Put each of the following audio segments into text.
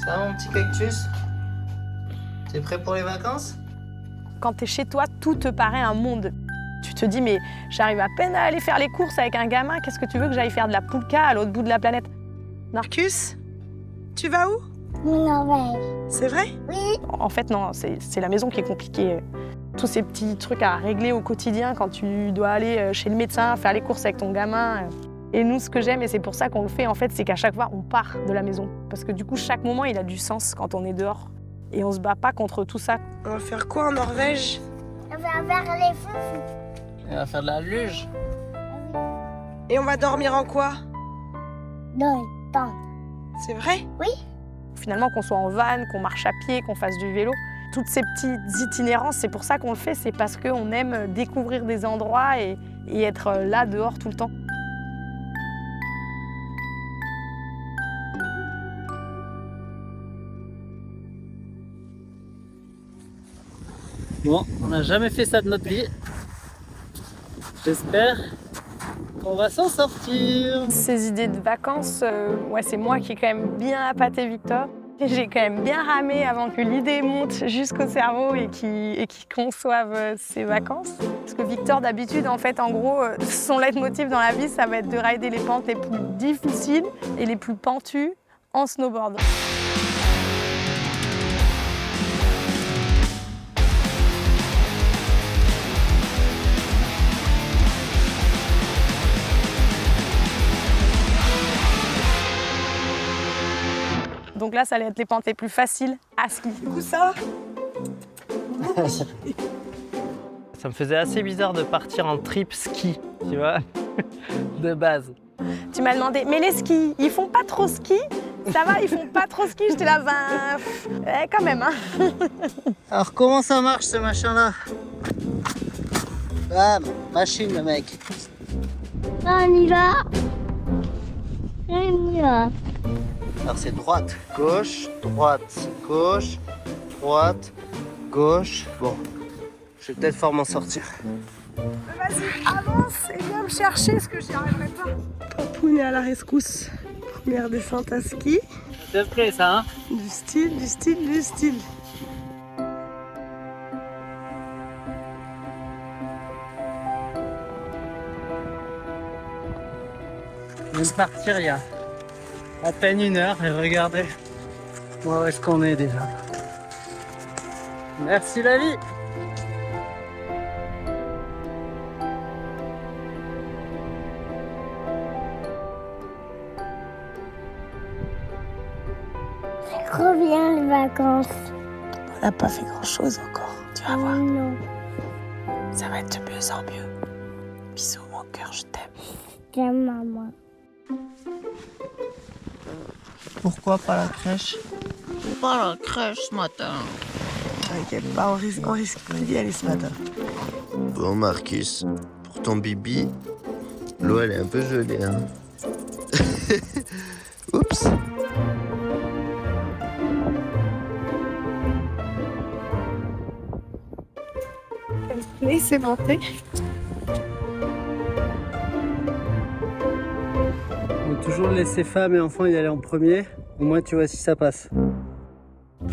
Ça va mon petit cactus? T'es prêt pour les vacances? Quand t'es chez toi, tout te paraît un monde. Tu te dis, mais j'arrive à peine à aller faire les courses avec un gamin, qu'est-ce que tu veux que j'aille faire de la poulka à l'autre bout de la planète? Marcus, tu vas où? Norvège. C'est vrai? Oui. En fait, non, c'est la maison qui est compliquée. Tous ces petits trucs à régler au quotidien quand tu dois aller chez le médecin, faire les courses avec ton gamin. Et nous, ce que j'aime, et c'est pour ça qu'on le fait, en fait, c'est qu'à chaque fois, on part de la maison. Parce que du coup, chaque moment, il a du sens quand on est dehors. Et on se bat pas contre tout ça. On va faire quoi en Norvège? On va vers les foufous. On va faire de la luge. Et on va dormir en quoi? Dans une tente. C'est vrai? Finalement, qu'on soit en van, qu'on marche à pied, qu'on fasse du vélo, toutes ces petites itinérances, c'est pour ça qu'on le fait, c'est parce qu'on aime découvrir des endroits et être là, dehors, tout le temps. Bon, on n'a jamais fait ça de notre vie. J'espère qu'on va s'en sortir. Ces idées de vacances, ouais, c'est moi qui ai quand même bien appâté Victor. J'ai quand même bien ramé avant que l'idée monte jusqu'au cerveau et qu'il conçoive ses vacances. Parce que Victor, d'habitude, en fait, en gros, son leitmotiv dans la vie, ça va être de rider les pentes les plus difficiles et les plus pentues en snowboard. Donc là, ça allait être les pentes les plus faciles à ski. Où ça? Ça me faisait assez bizarre de partir en trip ski, tu vois, de base. Tu m'as demandé, mais les skis, ils font pas trop ski? Ça va, ils font pas trop ski? J'étais là, quand même, hein. Alors comment ça marche ce machin-là? Bam, machine le mec. On y va. On y va. Alors c'est droite, gauche, droite, gauche, droite, gauche. Bon, je vais peut-être fort m'en sortir. Vas-y, avance et viens me chercher parce que j'y arriverai pas. Papoun est à la rescousse. Première descente à ski. C'est prêt ça, hein? Du style, du style, du style. On vient de partir il y a à peine 1 heure et regardez où est-ce qu'on est déjà. Merci la vie. Trop bien les vacances. On n'a pas fait grand-chose encore. Tu vas voir, Non. ça va être de mieux en mieux. Bisous mon cœur, je t'aime. J'aime maman. Pourquoi pas la crèche? Pas la crèche ce matin. T'inquiète pas, on risque plus d'y aller ce matin. Bon Marcus, pour ton bibi, l'eau elle est un peu gelée, hein. Oups. Mais c'est monté. On va toujours laisser femmes et enfants y aller en premier. Au moins tu vois si ça passe.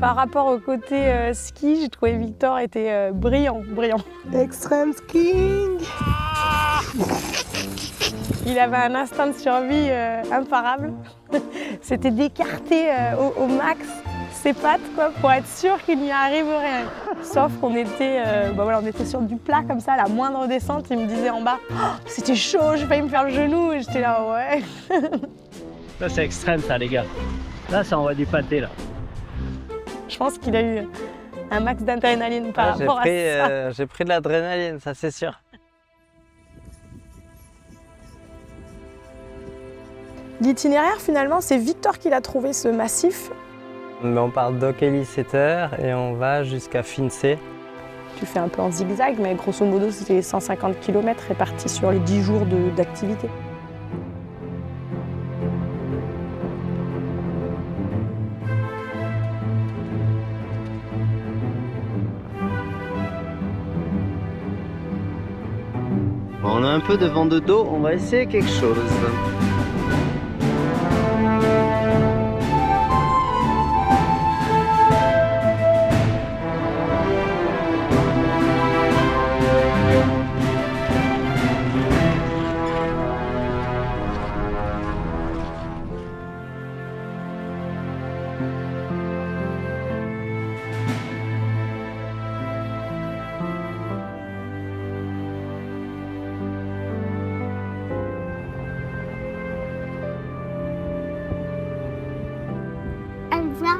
Par rapport au côté ski, j'ai trouvé Victor était brillant. Extreme skiing. Il avait un instinct de survie imparable. C'était d'écarter au max ses pattes quoi, pour être sûr qu'il n'y arrive rien. Sauf qu'on était, on était sur du plat comme ça, la moindre descente, il me disait en bas oh, « c'était chaud, j'ai failli me faire le genou » et j'étais là « ouais ». Ça c'est extrême ça les gars. Là ça envoie du pâté là. Je pense qu'il a eu un max d'adrénaline par rapport à ça. J'ai pris de l'adrénaline, ça c'est sûr. L'itinéraire finalement, c'est Victor qui l'a trouvé ce massif. On part d'Okeliseter et on va jusqu'à Finse. Tu fais un peu en zigzag, mais grosso modo, c'était 150 km répartis sur les 10 jours d'activité. Bon, on a un peu de vent de dos, on va essayer quelque chose.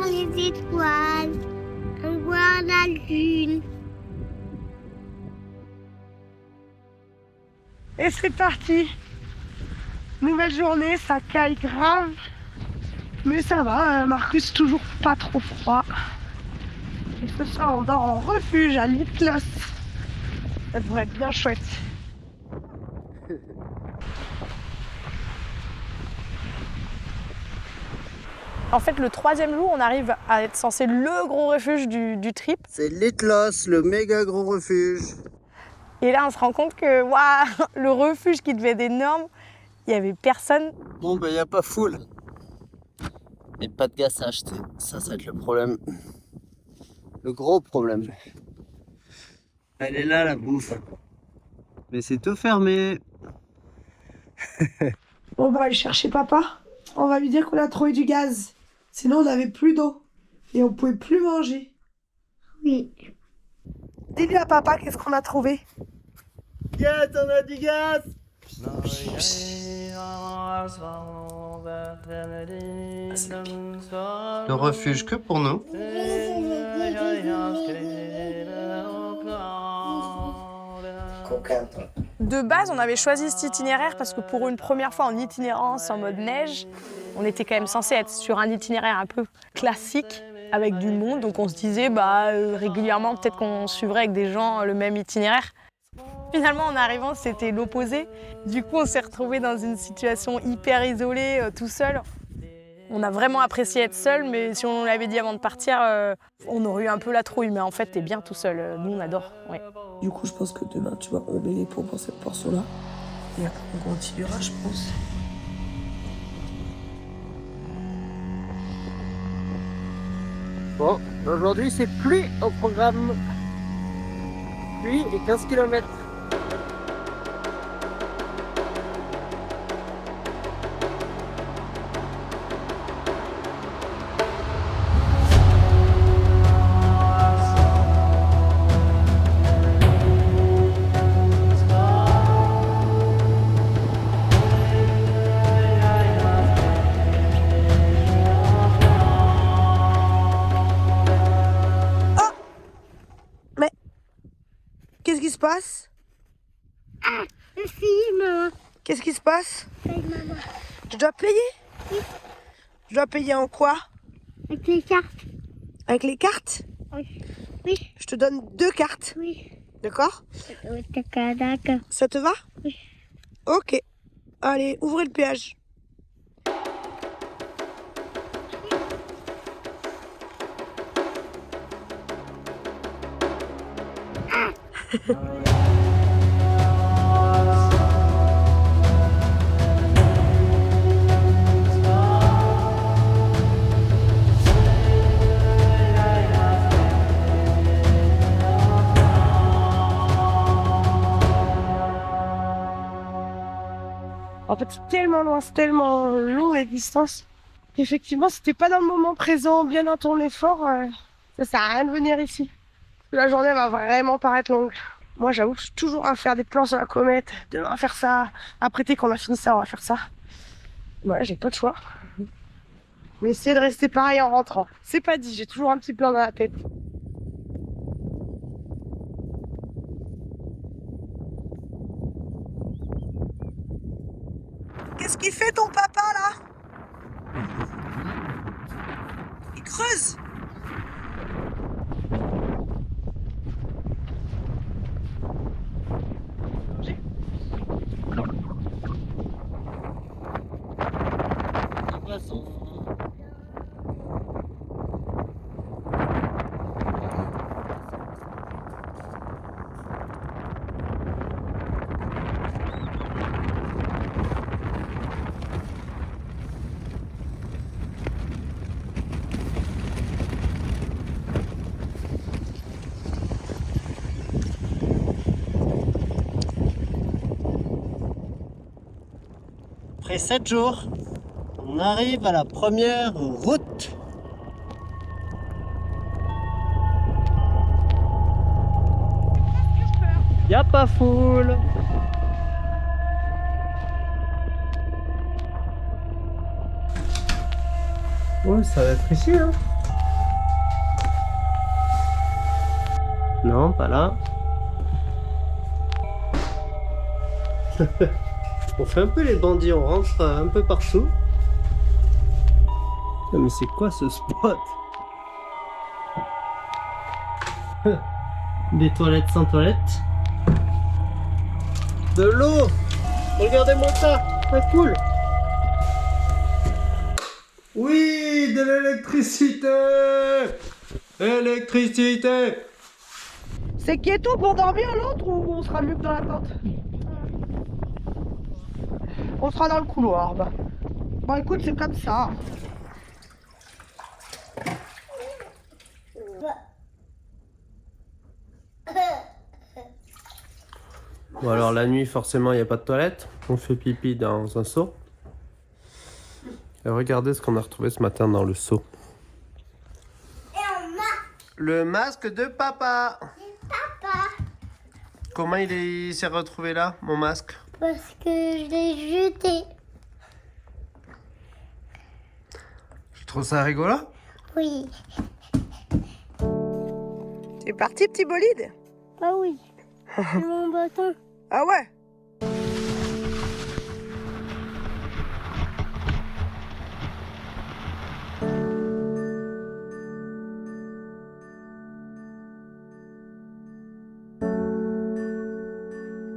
voir les étoiles, on voit la lune. Et c'est parti. Nouvelle journée, ça caille grave. Mais ça va, Marcus toujours pas trop froid. Et ce soir, on dort en refuge à Litlos. Ça devrait être bien chouette. En fait, le 3e jour, on arrive à être censé le gros refuge du trip. C'est Litlos, le méga gros refuge. Et là, on se rend compte que waouh, le refuge qui devait être énorme, il n'y avait personne. Bon, ben, y a pas foule. Et pas de gaz à acheter. Ça va être le problème. Le gros problème. Elle est là, la bouffe. Mais c'est tout fermé. Bon, on va aller chercher papa. On va lui dire qu'on a trouvé du gaz. Sinon, on n'avait plus d'eau. Et on pouvait plus manger. Oui. Dis-lui à papa qu'est-ce qu'on a trouvé. Yes, on a du gaz. Le refuge que pour nous. De base, on avait choisi cet itinéraire parce que pour une première fois en itinérance en mode neige, on était quand même censé être sur un itinéraire un peu classique avec du monde. Donc on se disait régulièrement peut-être qu'on suivrait avec des gens le même itinéraire. Finalement, en arrivant, c'était l'opposé. Du coup, on s'est retrouvés dans une situation hyper isolée, tout seul. On a vraiment apprécié être seul, mais si on l'avait dit avant de partir, on aurait eu un peu la trouille. Mais en fait, t'es bien tout seul. Nous, on adore. Ouais. Du coup, je pense que demain, tu vas embêter les pots pour cette portion-là. Et après, on continuera, je pense. Bon, aujourd'hui, c'est pluie au programme. Pluie et 15 km. Qu'est-ce qui se passe? Le film. Qu'est-ce qui se passe? Paye maman. Je dois payer? Oui. Je dois payer en quoi? Avec les cartes. Avec les cartes? Oui. Oui. Je te donne 2 cartes, Oui. d'accord? D'accord. Ça te va? Oui. Ok. Allez, ouvrez le péage. En fait, c'est tellement loin, c'est tellement long les distances. Qu'effectivement, si t'es pas dans le moment présent, bien dans ton effort, ça sert à rien de venir ici. Parce que la journée va vraiment paraître longue. Moi, j'avoue que je suis toujours à faire des plans sur la comète, demain faire ça, après dès qu'on a fini ça, on va faire ça. Ouais, j'ai pas de choix. Mais essayer de rester pareil en rentrant. C'est pas dit, j'ai toujours un petit plan dans la tête. Qu'est-ce qu'il fait ton papa là? Il creuse. Après 7 jours, on arrive à la première route. Y a pas foule. Ouais, ça va être ici, hein. Non, pas là. On fait un peu les bandits, on rentre un peu partout. Mais c'est quoi ce spot? Des toilettes sans toilettes. De l'eau! Regardez-moi ça! C'est cool! Oui! De l'électricité! Électricité! C'est Kieto pour dormir l'autre ou on sera mieux que dans la tente? On sera dans le couloir. Bah. Bon écoute, c'est comme ça. Bon alors la nuit forcément il n'y a pas de toilette. On fait pipi dans un seau. Et regardez ce qu'on a retrouvé ce matin dans le seau. Le masque de papa. Comment il s'est retrouvé là, mon masque? Parce que je l'ai jeté. Tu trouves ça rigolo? Oui. C'est parti, petit bolide? Ah oui. C'est mon bâton. Ah ouais?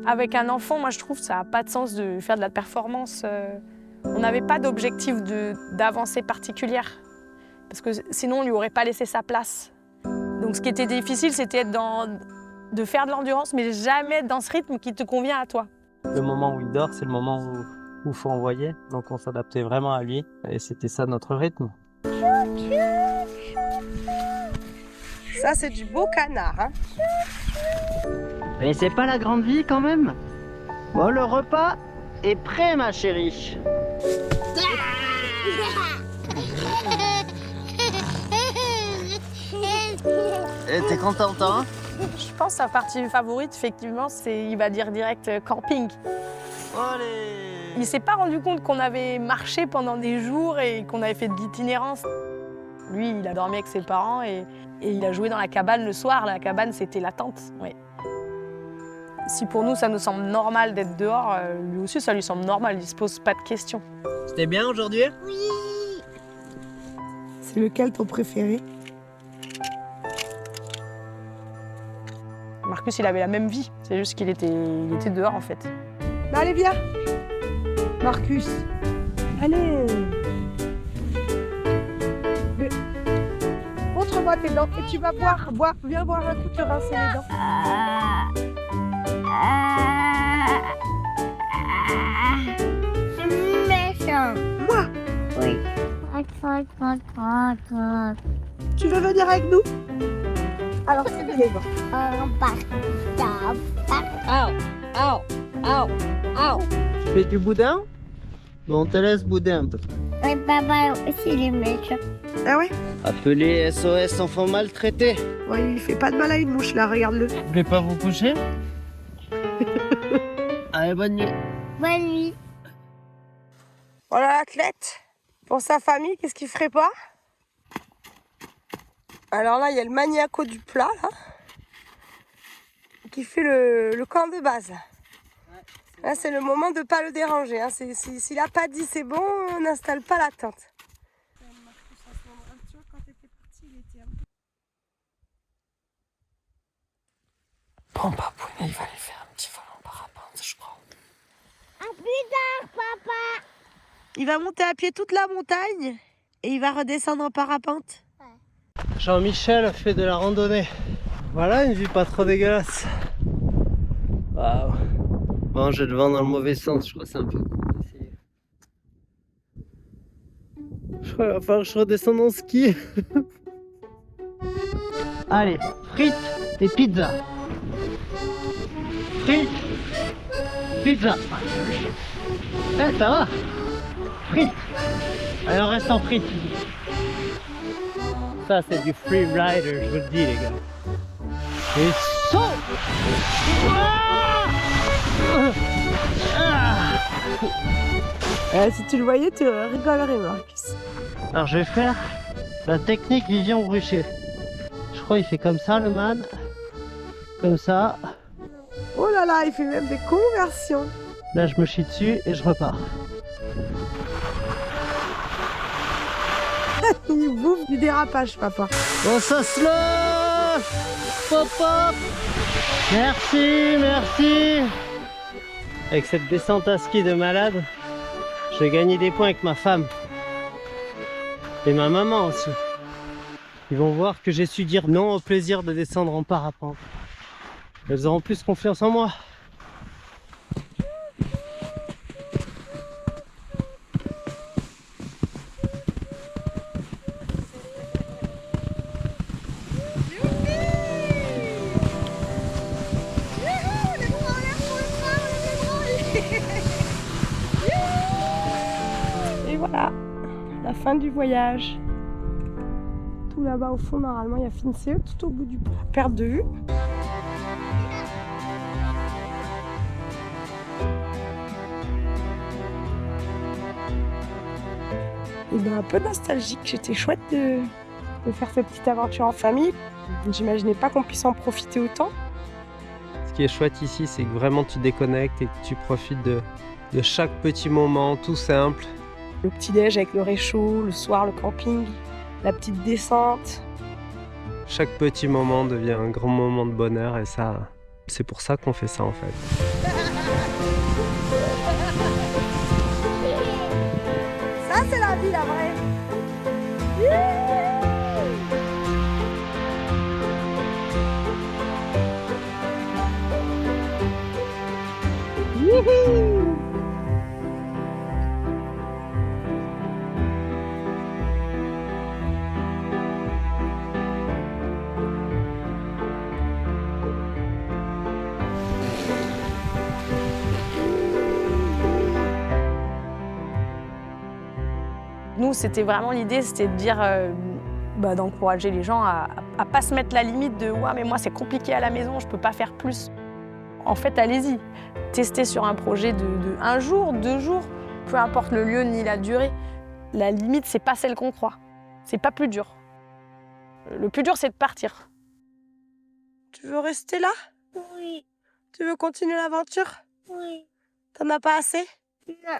Avec un enfant, moi je trouve que ça n'a pas de sens de faire de la performance. On n'avait pas d'objectif d'avancée particulière. Parce que sinon on ne lui aurait pas laissé sa place. Donc ce qui était difficile, c'était de faire de l'endurance, mais jamais dans ce rythme qui te convient à toi. Le moment où il dort, c'est le moment où il faut envoyer. Donc on s'adaptait vraiment à lui. Et c'était ça notre rythme. Ça, c'est du beau canard. Hein. Mais c'est pas la grande vie quand même. Bon, le repas est prêt, ma chérie. Et t'es contente, hein? Je pense que sa partie favorite, effectivement, c'est, il va dire direct camping. Allez! Il s'est pas rendu compte qu'on avait marché pendant des jours et qu'on avait fait de l'itinérance. Lui, il a dormi avec ses parents et il a joué dans la cabane le soir. La cabane, c'était la tente. Ouais. Si pour nous, ça nous semble normal d'être dehors, lui aussi, ça lui semble normal. Il se pose pas de questions. C'était bien aujourd'hui? Oui. C'est lequel ton préféré? Marcus, il avait la même vie. C'est juste qu'il était dehors, en fait. Bah, allez, viens. Marcus. Allez. Montre-moi tes dents et tu vas boire. Viens boire un coup, te rincer les dents. Méchant. Moi, Oui. tu veux venir avec nous? Alors, c'est bien les dents. Tu fais du boudin? Bon, on te laisse bouder un peu. Oui, papa aussi, il est méchant. Ah ouais? Appelez SOS enfants maltraités. Ouais, il fait pas de mal à une mouche là, regarde-le. Vous voulez pas vous coucher? Allez, bonne nuit. Bonne nuit. Voilà l'athlète. Pour sa famille, qu'est-ce qu'il ferait pas? Alors là, il y a le maniaco du plat, là, qui fait le camp de base. Là, c'est le moment de pas le déranger. Hein. S'il a pas dit c'est bon, on n'installe pas la tente. Bon, Papounet, il va aller faire un petit vol en parapente, je crois. À plus tard, papa. Il va monter à pied toute la montagne et il va redescendre en parapente. Jean-Michel fait de la randonnée. Voilà une vue pas trop dégueulasse. Waouh. Bon, j'ai le vent dans le mauvais sens, je crois que c'est un peu compliqué. Je crois qu'il va falloir que je redescende en ski. Allez, frites et pizza. Frites, pizza. Eh, ça va? Frites. Allez, on reste en frites. Ça, c'est du free rider, je vous le dis, les gars. Et saut! Si tu le voyais, tu rigolerais, Marcus. Alors, je vais faire la technique vision rucher. Je crois qu'il fait comme ça, le man. comme ça. Oh là là, il fait même des conversions. Là, je me chie dessus et je repars. Il bouffe du dérapage, papa. Oh, ça se lâche! Pop, pop! Merci, merci! Avec cette descente à ski de malade, je vais gagner des points avec ma femme. Et ma maman aussi. Ils vont voir que j'ai su dire non au plaisir de descendre en parapente. Elles auront plus confiance en moi. Et voilà, la fin du voyage. Tout là-bas au fond, normalement, il y a Finse, tout au bout du pont. Perte de vue. Et bien un peu nostalgique, c'était chouette de faire cette petite aventure en famille. J'imaginais pas qu'on puisse en profiter autant. Ce qui est chouette ici, c'est que vraiment tu déconnectes et que tu profites de chaque petit moment, tout simple. Le petit-déj avec le réchaud, le soir le camping, la petite descente. Chaque petit moment devient un grand moment de bonheur et ça, c'est pour ça qu'on fait ça en fait. Ça c'est la vie, la vraie. Youhou! Nous, c'était vraiment l'idée, c'était de dire, d'encourager les gens à pas se mettre la limite de « ouais, mais moi c'est compliqué à la maison, je peux pas faire plus ». En fait, allez-y, testez sur un projet de 1 jour, 2 jours, peu importe le lieu ni la durée. La limite, c'est pas celle qu'on croit, c'est pas plus dur. Le plus dur, c'est de partir. Tu veux rester là? Oui, Tu veux continuer l'aventure? oui, T'en as pas assez? non.